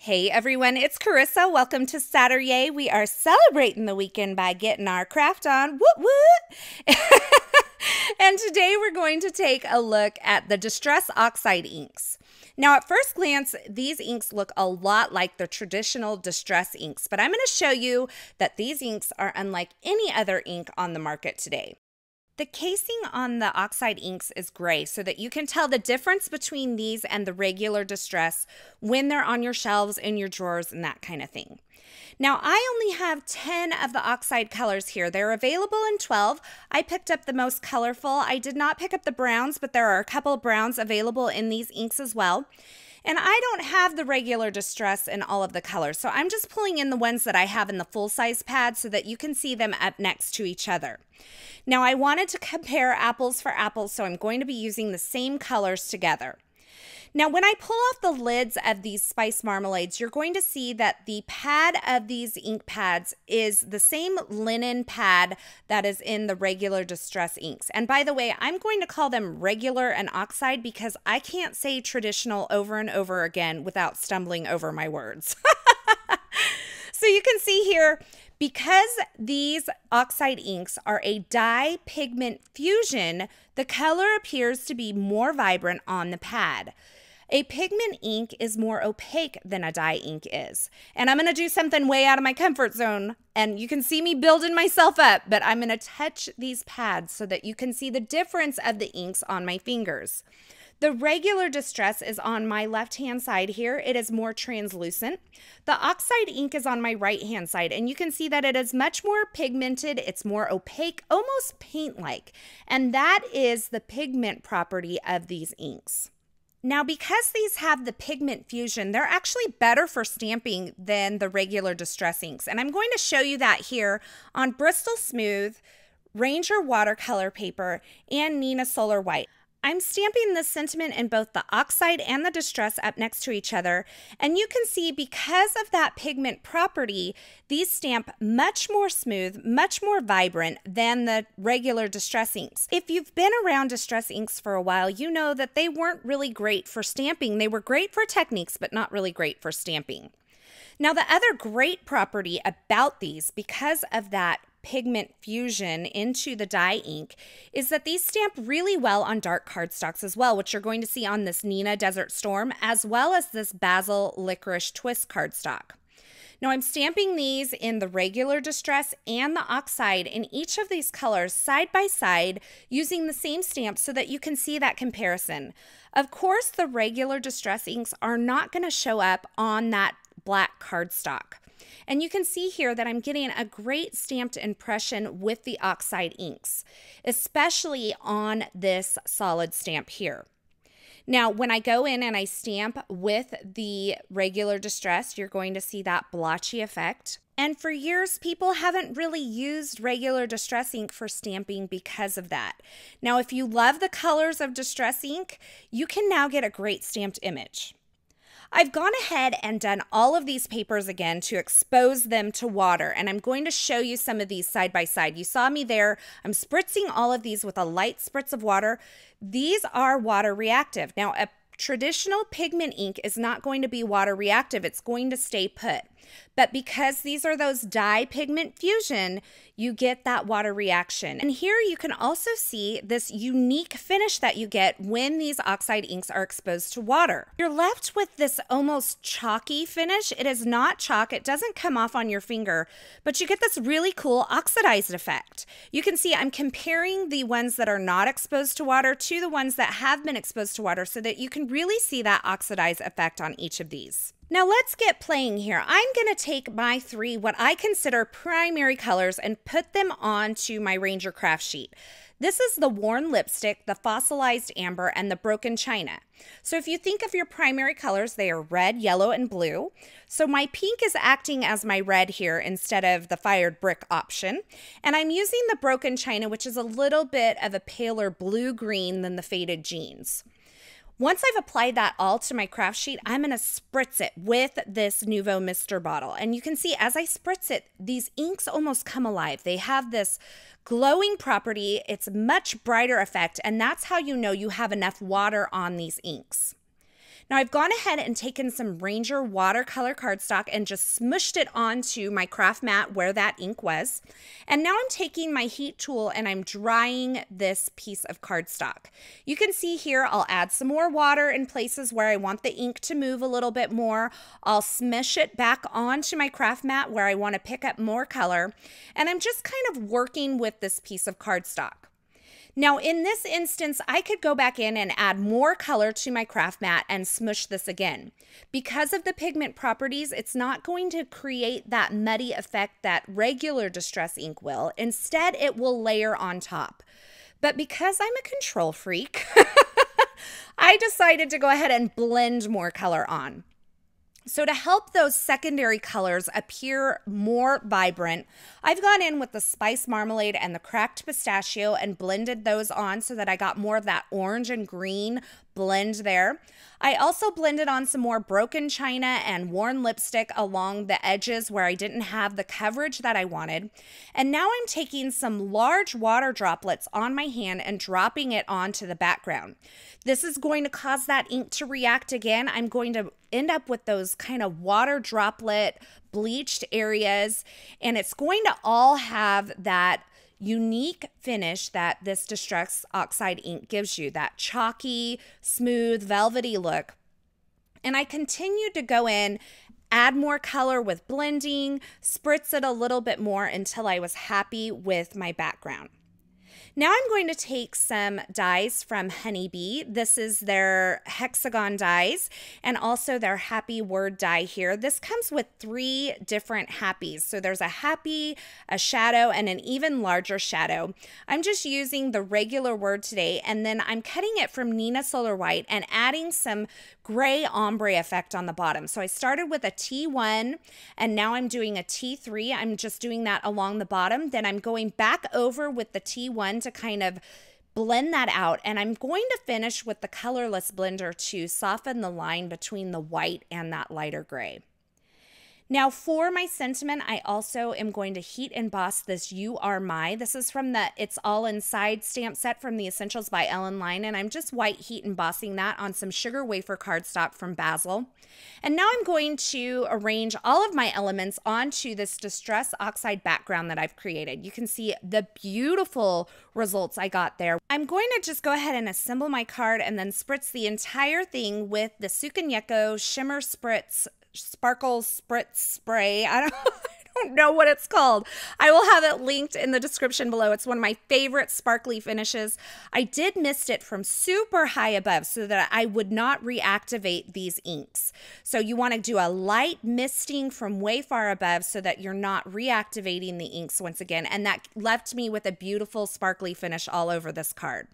Hey everyone, it's Carissa. Welcome to Satur-YAY. We are celebrating the weekend by getting our craft on. Woot woot! And today we're going to take a look at the Distress Oxide inks. Now at first glance, these inks look a lot like the traditional Distress inks, but I'm going to show you that these inks are unlike any other ink on the market today. The casing on the Oxide inks is gray so that you can tell the difference between these and the regular Distress when they're on your shelves, in your drawers, and that kind of thing. Now, I only have 10 of the Oxide colors here. They're available in 12. I picked up the most colorful. I did not pick up the browns, but there are a couple of browns available in these inks as well. And I don't have the regular Distress in all of the colors, so I'm just pulling in the ones that I have in the full-size pad so that you can see them up next to each other. Now, I wanted to compare apples for apples, so I'm going to be using the same colors together. Now, when I pull off the lids of these spice marmalades, you're going to see that the pad of these ink pads is the same linen pad that is in the regular Distress inks. And by the way, I'm going to call them regular and Oxide because I can't say traditional over and over again without stumbling over my words. So you can see here, because these Oxide inks are a dye pigment fusion, the color appears to be more vibrant on the pad. A pigment ink is more opaque than a dye ink is. And I'm going to do something way out of my comfort zone, and you can see me building myself up, but I'm going to touch these pads so that you can see the difference of the inks on my fingers. The regular Distress is on my left-hand side here. It is more translucent. The Oxide ink is on my right-hand side, and you can see that it is much more pigmented. It's more opaque, almost paint-like, and that is the pigment property of these inks. Now, because these have the pigment fusion, they're actually better for stamping than the regular Distress inks, and I'm going to show you that here on Bristol Smooth, Ranger watercolor paper, and Neenah Solar White. I'm stamping this sentiment in both the Oxide and the Distress up next to each other, and you can see because of that pigment property, these stamp much more smooth, much more vibrant than the regular Distress inks. If you've been around Distress inks for a while, you know that they weren't really great for stamping. They were great for techniques, but not really great for stamping. Now, the other great property about these, because of that pigment fusion into the dye ink, is that these stamp really well on dark cardstocks as well, which you're going to see on this Neenah Desert Storm, as well as this Basil Licorice Twist cardstock. Now, I'm stamping these in the regular Distress and the Oxide in each of these colors side by side using the same stamp so that you can see that comparison. Of course, the regular Distress inks are not going to show up on that black cardstock. And you can see here that I'm getting a great stamped impression with the Oxide inks, especially on this solid stamp here. Now, when I go in and I stamp with the regular Distress, you're going to see that blotchy effect. And for years, people haven't really used regular Distress ink for stamping because of that. Now, if you love the colors of Distress ink, you can now get a great stamped image. I've gone ahead and done all of these papers again to expose them to water, and I'm going to show you some of these side by side. You saw me there. I'm spritzing all of these with a light spritz of water. These are water reactive. Now, a traditional pigment ink is not going to be water reactive. It's going to stay put. But because these are those dye pigment fusion, you get that water reaction. And here you can also see this unique finish that you get when these Oxide inks are exposed to water. You're left with this almost chalky finish. It is not chalk. It doesn't come off on your finger, but you get this really cool oxidized effect. You can see I'm comparing the ones that are not exposed to water to the ones that have been exposed to water so that you can really see that oxidized effect on each of these. Now let's get playing here. I'm going to take my three, what I consider primary colors, and put them onto my Ranger craft sheet. This is the worn lipstick, the fossilized amber, and the broken china. So if you think of your primary colors, they are red, yellow, and blue. So my pink is acting as my red here instead of the fired brick option. And I'm using the broken china, which is a little bit of a paler blue-green than the faded jeans. Once I've applied that all to my craft sheet, I'm going to spritz it with this Nuvo Mister bottle. And you can see as I spritz it, these inks almost come alive. They have this glowing property. It's much brighter effect, and that's how you know you have enough water on these inks. Now I've gone ahead and taken some Ranger watercolor cardstock and just smushed it onto my craft mat where that ink was. And now I'm taking my heat tool and I'm drying this piece of cardstock. You can see here I'll add some more water in places where I want the ink to move a little bit more. I'll smush it back onto my craft mat where I want to pick up more color. And I'm just kind of working with this piece of cardstock. Now in this instance, I could go back in and add more color to my craft mat and smush this again. Because of the pigment properties, it's not going to create that muddy effect that regular distress ink will. Instead, it will layer on top. But because I'm a control freak, I decided to go ahead and blend more color on. So to help those secondary colors appear more vibrant, I've gone in with the spice marmalade and the cracked pistachio and blended those on so that I got more of that orange and green blend there. I also blended on some more broken china and worn lipstick along the edges where I didn't have the coverage that I wanted. And now I'm taking some large water droplets on my hand and dropping it onto the background. This is going to cause that ink to react again. I'm going to end up with those kind of water droplet bleached areas, and it's going to all have that unique finish that this Distress Oxide ink gives you, that chalky, smooth, velvety look. And I continued to go in, add more color with blending, spritz it a little bit more until I was happy with my background. Now I'm going to take some dies from Honeybee. This is their hexagon dies and also their happy word die here. This comes with 3 different happies. So there's a happy, a shadow, and an even larger shadow. I'm just using the regular word today, and then I'm cutting it from Nina Solar White and adding some gray ombre effect on the bottom. So I started with a T1 and now I'm doing a T3. I'm just doing that along the bottom. Then I'm going back over with the T1 to kind of blend that out. And I'm going to finish with the colorless blender to soften the line between the white and that lighter gray. Now for my sentiment, I also am going to heat emboss this You Are My. This is from the It's All Inside stamp set from the Essentials by Ellen Line, and I'm just white heat embossing that on some sugar wafer cardstock from Basil. And now I'm going to arrange all of my elements onto this Distress Oxide background that I've created. You can see the beautiful results I got there. I'm going to just go ahead and assemble my card and then spritz the entire thing with the Sukanyeko Shimmer Spritz Sparkle Spritz Spray. I don't know what it's called. I will have it linked in the description below. It's one of my favorite sparkly finishes. I did mist it from super high above so that I would not reactivate these inks. So you want to do a light misting from way far above so that you're not reactivating the inks once again. And that left me with a beautiful sparkly finish all over this card.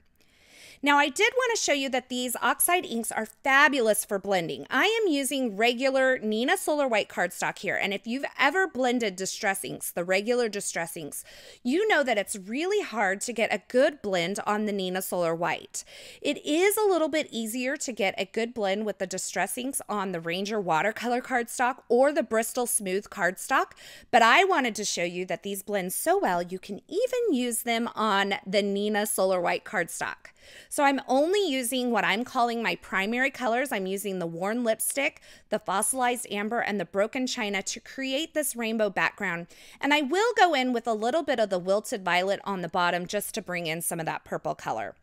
Now, I did want to show you that these Oxide inks are fabulous for blending. I am using regular Nina Solar White cardstock here, and if you've ever blended distress inks, the regular distress inks, you know that it's really hard to get a good blend on the Nina Solar White. It is a little bit easier to get a good blend with the distress inks on the Ranger watercolor cardstock or the Bristol Smooth cardstock, but I wanted to show you that these blend so well you can even use them on the Nina Solar White cardstock. So I'm only using what I'm calling my primary colors. I'm using the worn lipstick, the fossilized amber, and the broken china to create this rainbow background. And I will go in with a little bit of the wilted violet on the bottom just to bring in some of that purple color.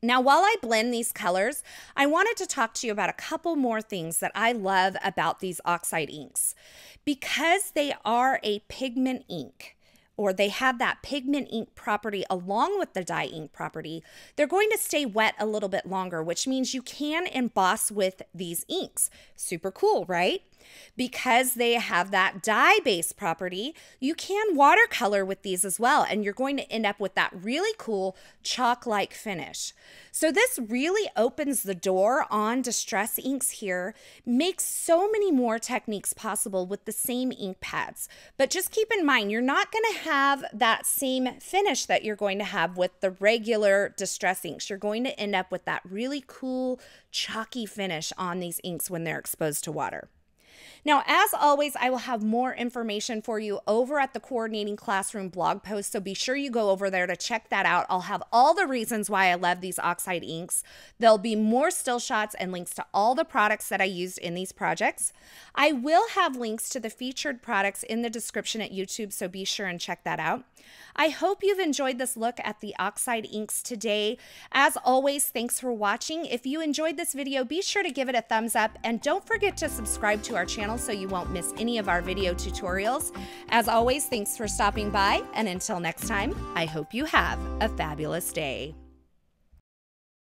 Now, while I blend these colors, I wanted to talk to you about a couple more things that I love about these Oxide inks. Because they are a pigment ink, or they have that pigment ink property along with the dye ink property, they're going to stay wet a little bit longer, which means you can emboss with these inks. Super cool, right? Because they have that dye-based property, you can watercolor with these as well, and you're going to end up with that really cool chalk-like finish. So this really opens the door on distress inks here, makes so many more techniques possible with the same ink pads. But just keep in mind, you're not going to have that same finish that you're going to have with the regular distress inks. You're going to end up with that really cool chalky finish on these inks when they're exposed to water. Now, as always, I will have more information for you over at the Coordinating Classroom blog post, so be sure you go over there to check that out. I'll have all the reasons why I love these Oxide inks. There'll be more still shots and links to all the products that I used in these projects. I will have links to the featured products in the description at YouTube, so be sure and check that out. I hope you've enjoyed this look at the Oxide inks today. As always, thanks for watching. If you enjoyed this video, be sure to give it a thumbs up and don't forget to subscribe to our channel so you won't miss any of our video tutorials. As always, thanks for stopping by, and until next time, I hope you have a fabulous day.